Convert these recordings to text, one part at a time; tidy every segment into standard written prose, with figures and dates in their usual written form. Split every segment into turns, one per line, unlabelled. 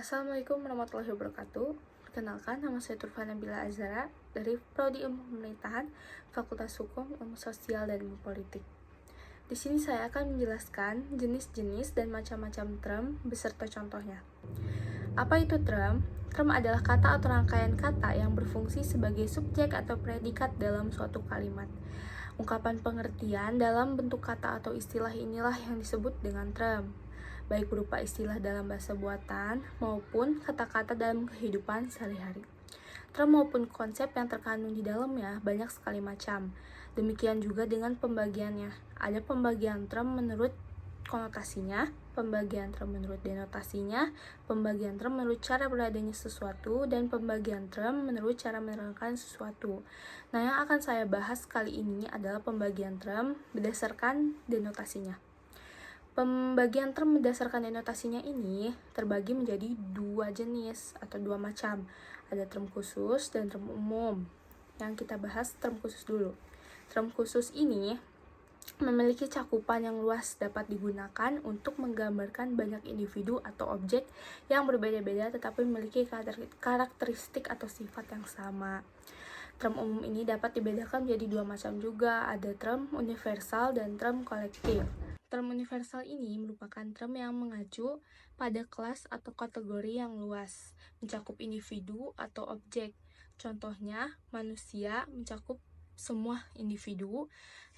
Assalamualaikum warahmatullahi wabarakatuh. Perkenalkan, nama saya Turfa Nabila Azhara dari Prodi Ilmu Pemerintahan, Fakultas Hukum, Ilmu Sosial, dan Ilmu Politik. Di sini saya akan menjelaskan jenis-jenis dan macam-macam term beserta contohnya. Apa itu term? Term adalah kata atau rangkaian kata yang berfungsi sebagai subjek atau predikat dalam suatu kalimat. Ungkapan pengertian dalam bentuk kata atau istilah inilah yang disebut dengan term, baik berupa istilah dalam bahasa buatan maupun kata-kata dalam kehidupan sehari-hari. Term maupun konsep yang terkandung di dalamnya banyak sekali macam. Demikian juga dengan pembagiannya. Ada pembagian term menurut konotasinya, pembagian term menurut denotasinya, pembagian term menurut cara beradanya sesuatu, dan pembagian term menurut cara menerangkan sesuatu. Nah, yang akan saya bahas kali ini adalah pembagian term berdasarkan denotasinya. Pembagian term berdasarkan denotasinya ini terbagi menjadi dua jenis atau dua macam. Ada term khusus dan term umum. Yang kita bahas term khusus dulu. Term khusus ini memiliki cakupan yang luas, dapat digunakan untuk menggambarkan banyak individu atau objek yang berbeda-beda tetapi memiliki karakteristik atau sifat yang sama. Term umum ini dapat dibedakan menjadi dua macam juga, ada term universal dan term kolektif. Term universal ini merupakan term yang mengacu pada kelas atau kategori yang luas, mencakup individu atau objek. Contohnya, manusia mencakup semua individu,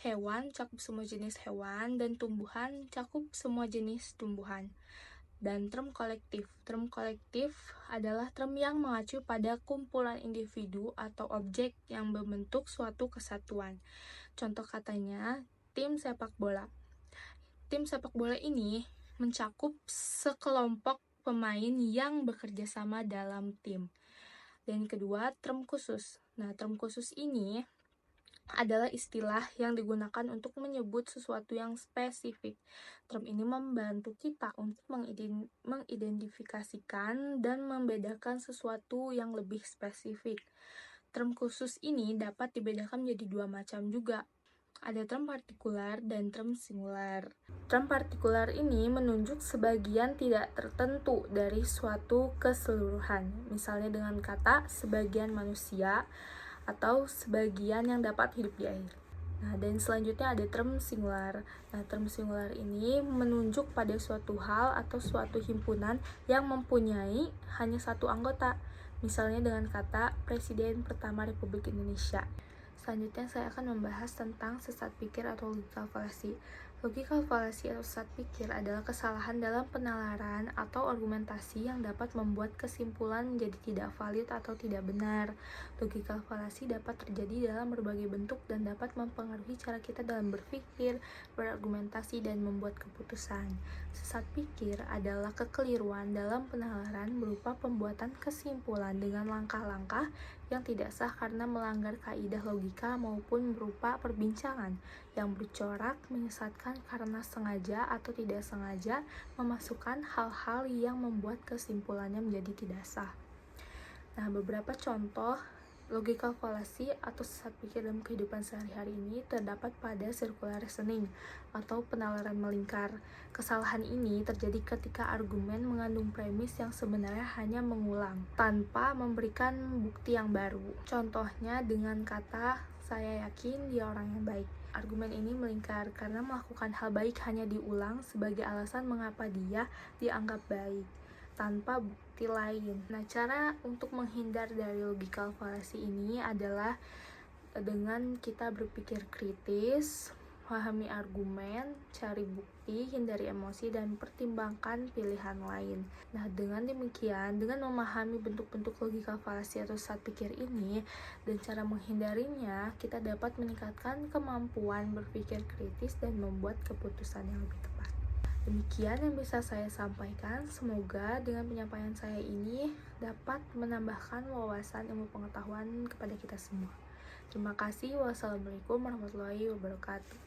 hewan mencakup semua jenis hewan, dan tumbuhan mencakup semua jenis tumbuhan. Dan term kolektif. Term kolektif adalah term yang mengacu pada kumpulan individu atau objek yang membentuk suatu kesatuan. Contoh katanya, tim sepak bola. Tim sepak bola ini mencakup sekelompok pemain yang bekerja sama dalam tim. Dan kedua, term khusus. Nah, term khusus ini adalah istilah yang digunakan untuk menyebut sesuatu yang spesifik. Term ini membantu kita untuk mengidentifikasikan dan membedakan sesuatu yang lebih spesifik. Term khusus ini dapat dibedakan menjadi dua macam juga. Ada term partikular dan term singular. Term partikular ini menunjuk sebagian tidak tertentu dari suatu keseluruhan. Misalnya dengan kata sebagian manusia atau sebagian yang dapat hidup di air. Nah, dan selanjutnya ada term singular. Nah, term singular ini menunjuk pada suatu hal atau suatu himpunan yang mempunyai hanya satu anggota. Misalnya dengan kata Presiden pertama Republik Indonesia. Selanjutnya saya akan membahas tentang sesat pikir atau logikal falasi. Logikal falasi atau sesat pikir adalah kesalahan dalam penalaran atau argumentasi yang dapat membuat kesimpulan menjadi tidak valid atau tidak benar. Logikal falasi dapat terjadi dalam berbagai bentuk dan dapat mempengaruhi cara kita dalam berpikir, berargumentasi, dan membuat keputusan. Sesat pikir adalah kekeliruan dalam penalaran berupa pembuatan kesimpulan dengan langkah-langkah yang tidak sah karena melanggar kaidah logika maupun berupa perbincangan yang bercorak, menyesatkan karena sengaja atau tidak sengaja memasukkan hal-hal yang membuat kesimpulannya menjadi tidak sah. Nah, beberapa contoh logikal falasi atau sesat pikir dalam kehidupan sehari-hari ini terdapat pada circular reasoning atau penalaran melingkar. Kesalahan ini terjadi ketika argumen mengandung premis yang sebenarnya hanya mengulang tanpa memberikan bukti yang baru. Contohnya dengan kata saya yakin dia orang yang baik. Argumen ini melingkar karena melakukan hal baik hanya diulang sebagai alasan mengapa dia dianggap baik tanpa bukti lain. Nah, cara untuk menghindar dari logikal falasi ini adalah dengan kita berpikir kritis, pahami argumen, cari bukti, hindari emosi, dan pertimbangkan pilihan lain. Nah, dengan demikian, dengan memahami bentuk-bentuk logikal falasi atau sesat pikir ini dan cara menghindarinya, kita dapat meningkatkan kemampuan berpikir kritis dan membuat keputusan yang lebih tepat. Demikian yang bisa saya sampaikan. Semoga dengan penyampaian saya ini dapat menambahkan wawasan ilmu pengetahuan kepada kita semua. Terima kasih. Wassalamualaikum warahmatullahi wabarakatuh.